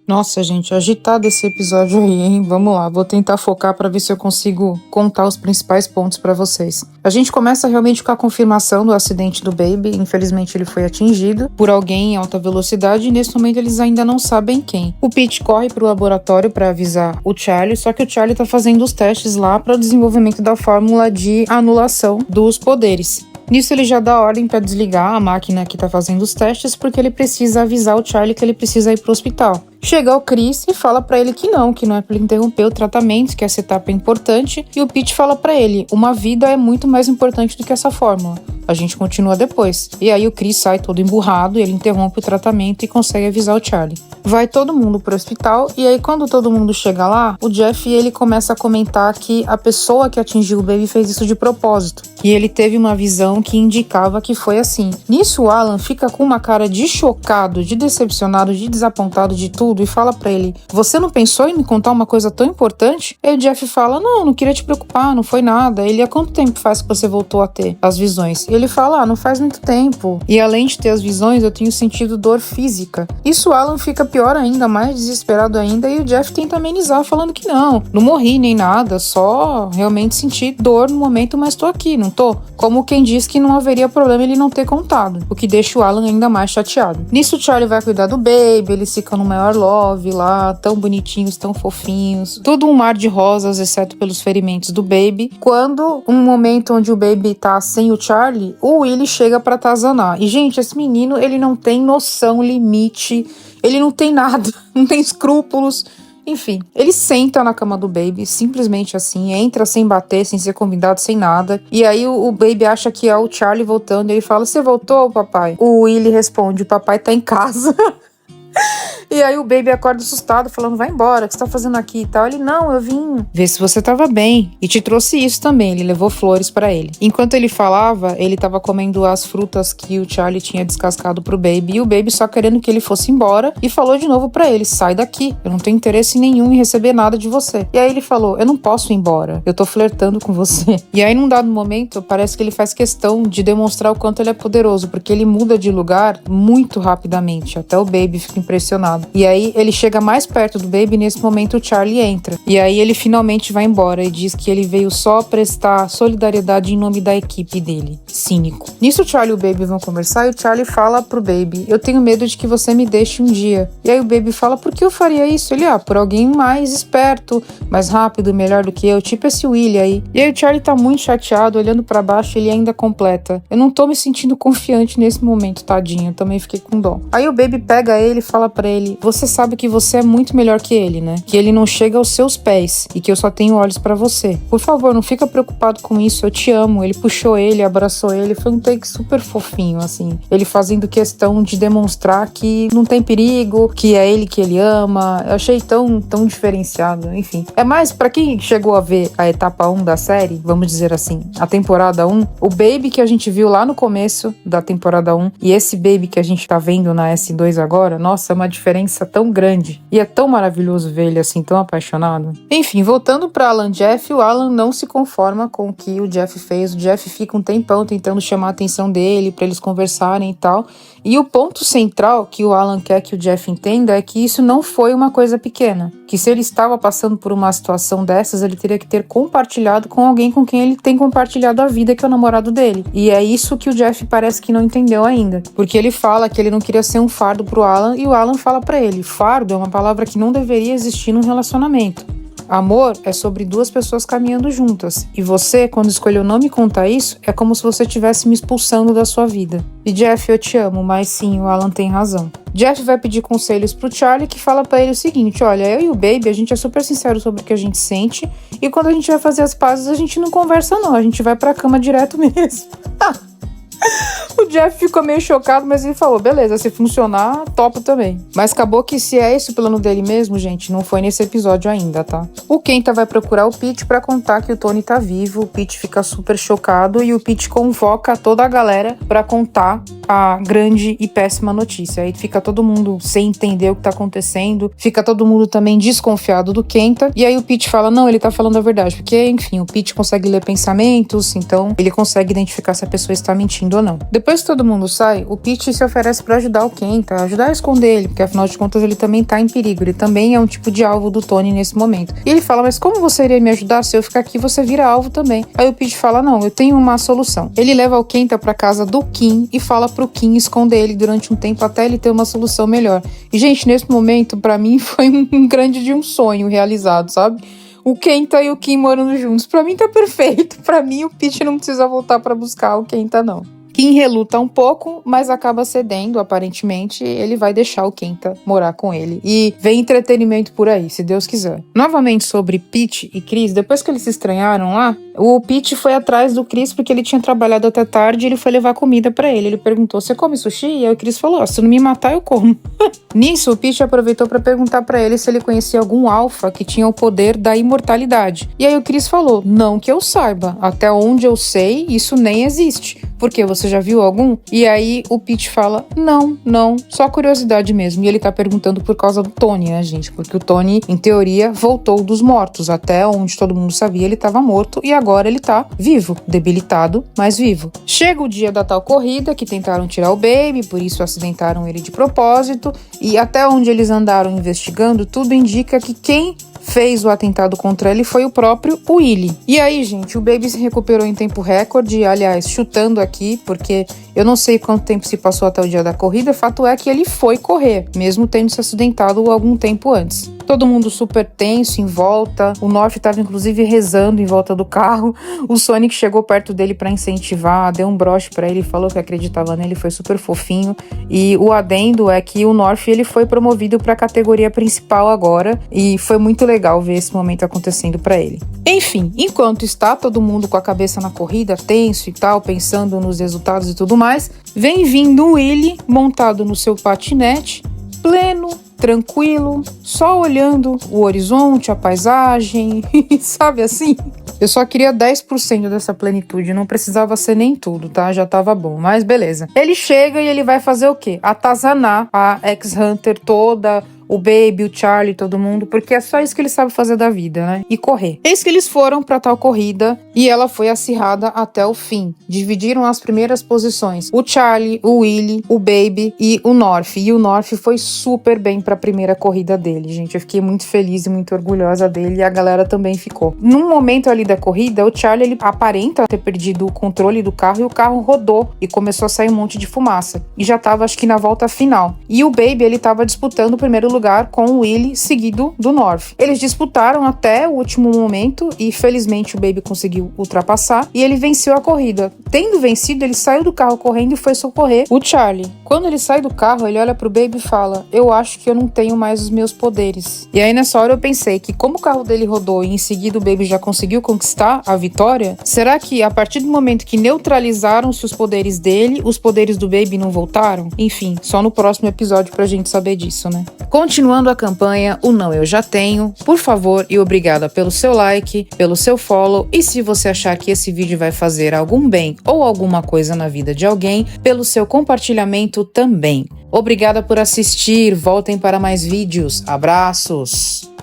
Nossa, gente, agitado esse episódio aí, hein? Vamos lá, vou tentar focar pra ver se eu consigo contar os principais pontos pra vocês. A gente começa realmente com a confirmação do acidente do Baby. Infelizmente ele foi atingido por alguém em alta velocidade e nesse momento eles ainda não sabem quem. O Pete corre pro laboratório pra avisar o Charlie, só que o Charlie tá fazendo os testes lá para o desenvolvimento da fórmula de anulação dos poderes. Nisso ele já dá ordem para desligar a máquina que tá fazendo os testes porque ele precisa avisar o Charlie que ele precisa ir pro hospital. Chega o Chris e fala pra ele que não é pra ele interromper o tratamento, que essa etapa é importante, e o Pete fala pra ele, uma vida é muito mais importante do que essa fórmula. A gente continua depois. E aí o Chris sai todo emburrado, ele interrompe o tratamento e consegue avisar o Charlie. Vai todo mundo pro hospital, e aí quando todo mundo chega lá, o Jeff ele começa a comentar que a pessoa que atingiu o Baby fez isso de propósito. E ele teve uma visão que indicava que foi assim. Nisso o Alan fica com uma cara de chocado, de decepcionado, de desapontado de tudo, e fala pra ele, você não pensou em me contar uma coisa tão importante? E o Jeff fala, não queria te preocupar, não foi nada. Ele, há quanto tempo faz que você voltou a ter as visões? E ele fala, não faz muito tempo. E além de ter as visões, eu tenho sentido dor física. Isso o Alan fica pior ainda, mais desesperado ainda, e o Jeff tenta amenizar, falando que não morri nem nada, só realmente senti dor no momento, mas tô aqui, não tô? Como quem diz que não haveria problema ele não ter contado, o que deixa o Alan ainda mais chateado. Nisso o Charlie vai cuidar do Baby, eles ficam no maior love lá, tão bonitinhos, tão fofinhos, tudo um mar de rosas, exceto pelos ferimentos do Baby. Quando um momento onde o Baby tá sem o Charlie, o Willie chega pra atazanar. E gente, esse menino, ele não tem noção, limite, ele não tem nada, não tem escrúpulos. Enfim, ele senta na cama do Baby, simplesmente assim, entra sem bater, sem ser convidado, sem nada. E aí o Baby acha que é o Charlie voltando, e ele fala, você voltou, papai? O Willie responde, o papai tá em casa. E aí o Baby acorda assustado, falando, vai embora, o que você tá fazendo aqui e tal? Ele, não, eu vim ver se você tava bem. E te trouxe isso também, ele levou flores pra ele. Enquanto ele falava, ele tava comendo as frutas que o Charlie tinha descascado pro Baby, e o Baby só querendo que ele fosse embora, e falou de novo pra ele, sai daqui, eu não tenho interesse nenhum em receber nada de você. E aí ele falou, eu não posso ir embora, eu tô flertando com você. E aí num dado momento, parece que ele faz questão de demonstrar o quanto ele é poderoso, porque ele muda de lugar muito rapidamente, até o Baby fica impressionado. E aí ele chega mais perto do Baby, e nesse momento o Charlie entra. E aí ele finalmente vai embora e diz que ele veio só prestar solidariedade em nome da equipe dele. Cínico. Nisso o Charlie e o Baby vão conversar e o Charlie fala pro Baby, eu tenho medo de que você me deixe um dia. E aí o Baby fala, por que eu faria isso? Ele, por alguém mais esperto, mais rápido, melhor do que eu, tipo esse Willie aí. E aí o Charlie tá muito chateado, olhando pra baixo, ele ainda completa, eu não tô me sentindo confiante nesse momento, tadinho, eu também fiquei com dó. Aí o Baby pega ele e fala pra ele, você sabe que você é muito melhor que ele, né? Que ele não chega aos seus pés e que eu só tenho olhos pra você. Por favor, não fica preocupado com isso, eu te amo. Ele puxou ele, abraçou ele, foi um take super fofinho, assim. Ele fazendo questão de demonstrar que não tem perigo, que é ele que ele ama. Eu achei tão diferenciado, enfim. É mais, pra quem chegou a ver a etapa 1 da série, vamos dizer assim, a temporada 1, o Baby que a gente viu lá no começo da temporada 1 e esse Baby que a gente tá vendo na S2 agora, nossa, é uma diferença tão grande. E é tão maravilhoso ver ele assim, tão apaixonado. Enfim, voltando pra Alan Jeff, o Alan não se conforma com o que o Jeff fez. O Jeff fica um tempão tentando chamar a atenção dele pra eles conversarem e tal. E o ponto central que o Alan quer que o Jeff entenda é que isso não foi uma coisa pequena. Que se ele estava passando por uma situação dessas, ele teria que ter compartilhado com alguém com quem ele tem compartilhado a vida, que é o namorado dele. E é isso que o Jeff parece que não entendeu ainda. Porque ele fala que ele não queria ser um fardo pro Alan, e o Alan fala pra ele, fardo é uma palavra que não deveria existir num relacionamento. Amor é sobre duas pessoas caminhando juntas. E você, quando escolheu não me contar isso, é como se você estivesse me expulsando da sua vida. E Jeff, eu te amo, mas sim, o Alan tem razão. Jeff vai pedir conselhos pro Charlie, que fala pra ele o seguinte, olha, eu e o Baby, a gente é super sincero sobre o que a gente sente, e quando a gente vai fazer as pazes, a gente não conversa não, a gente vai pra cama direto mesmo. O Jeff ficou meio chocado, mas ele falou, beleza, se funcionar, topo também. Mas acabou que se é esse o plano dele mesmo, gente, não foi nesse episódio ainda, tá? O Kenta vai procurar o Pete pra contar que o Tony tá vivo, o Pete fica super chocado e o Pete convoca toda a galera pra contar a grande e péssima notícia. Aí fica todo mundo sem entender o que tá acontecendo, fica todo mundo também desconfiado do Kenta, e aí o Pete fala, não, ele tá falando a verdade, porque, enfim, o Pete consegue ler pensamentos, então ele consegue identificar se a pessoa está mentindo ou não. Depois que todo mundo sai, o Pete se oferece pra ajudar o Kenta, ajudar a esconder ele, porque afinal de contas ele também tá em perigo, ele também é um tipo de alvo do Tony nesse momento. E ele fala, mas como você iria me ajudar? Se eu ficar aqui, você vira alvo também. Aí o Pete fala, não, eu tenho uma solução. Ele leva o Kenta pra casa do Kim e fala pro Kim esconder ele durante um tempo até ele ter uma solução melhor. E, gente, nesse momento, pra mim, foi um grande de um sonho realizado, sabe? O Kenta e o Kim morando juntos. Pra mim tá perfeito. Pra mim, o Pete não precisa voltar pra buscar o Kenta, não. Kim reluta um pouco, mas acaba cedendo, aparentemente. Ele vai deixar o Kenta morar com ele. E vem entretenimento por aí, se Deus quiser. Novamente sobre Pete e Chris, depois que eles se estranharam lá, o Pete foi atrás do Chris porque ele tinha trabalhado até tarde e ele foi levar comida pra ele. Ele perguntou, você come sushi? E aí o Chris falou, se não me matar, eu como. Nisso, o Pete aproveitou pra perguntar pra ele se ele conhecia algum alfa que tinha o poder da imortalidade. E aí o Chris falou, não que eu saiba. Até onde eu sei, isso nem existe. Por quê? Você já viu algum? E aí o Pete fala, não, só curiosidade mesmo. E ele tá perguntando por causa do Tony, né, gente? Porque o Tony, em teoria, voltou dos mortos. Até onde todo mundo sabia, ele tava morto e agora ele tá vivo, debilitado, mas vivo. Chega o dia da tal corrida, que tentaram tirar o Baby, por isso acidentaram ele de propósito. E até onde eles andaram investigando, tudo indica que quem fez o atentado contra ele foi o próprio Willie. E aí, gente, o Baby se recuperou em tempo recorde, aliás, chutando aqui, porque eu não sei quanto tempo se passou até o dia da corrida, fato é que ele foi correr, mesmo tendo se acidentado algum tempo antes. Todo mundo super tenso em volta, o North estava inclusive rezando em volta do carro, o Sonic chegou perto dele para incentivar, deu um broche para ele, falou que acreditava nele, foi super fofinho, e o adendo é que o North ele foi promovido para a categoria principal agora, e foi muito legal ver esse momento acontecendo para ele. Enfim, enquanto está todo mundo com a cabeça na corrida, tenso e tal, pensando nos resultados e tudo mais, vem vindo o Willie montado no seu patinete, pleno, tranquilo, só olhando o horizonte, a paisagem, sabe assim? Eu só queria 10% dessa plenitude, não precisava ser nem tudo, tá? Já tava bom, mas beleza. Ele chega e ele vai fazer o quê? Atazanar a ex-Hunter toda, o Baby, o Charlie, todo mundo, porque é só isso que ele sabe fazer da vida, né? E correr. Eis que eles foram pra tal corrida e ela foi acirrada até o fim. Dividiram as primeiras posições. O Charlie, o Willie, o Baby e o North. E o North foi super bem pra primeira corrida dele, gente. Eu fiquei muito feliz e muito orgulhosa dele e a galera também ficou. Num momento ali da corrida, o Charlie, ele aparenta ter perdido o controle do carro e o carro rodou e começou a sair um monte de fumaça. E já tava, acho que na volta final. E o Baby, ele tava disputando o primeiro lugar com o Willie, seguido do North. Eles disputaram até o último momento e felizmente o Baby conseguiu ultrapassar e ele venceu a corrida. Tendo vencido, ele saiu do carro correndo e foi socorrer o Charlie. Quando ele sai do carro, ele olha pro Baby e fala, eu acho que eu não tenho mais os meus poderes. E aí nessa hora eu pensei que como o carro dele rodou e em seguida o Baby já conseguiu conquistar a vitória, será que a partir do momento que neutralizaram-se os poderes dele, os poderes do Baby não voltaram? Enfim, só no próximo episódio pra gente saber disso, né? Continuando a campanha, o Não Eu Já Tenho, por favor e obrigada pelo seu like, pelo seu follow e se você achar que esse vídeo vai fazer algum bem ou alguma coisa na vida de alguém, pelo seu compartilhamento também. Obrigada por assistir, voltem para mais vídeos, abraços!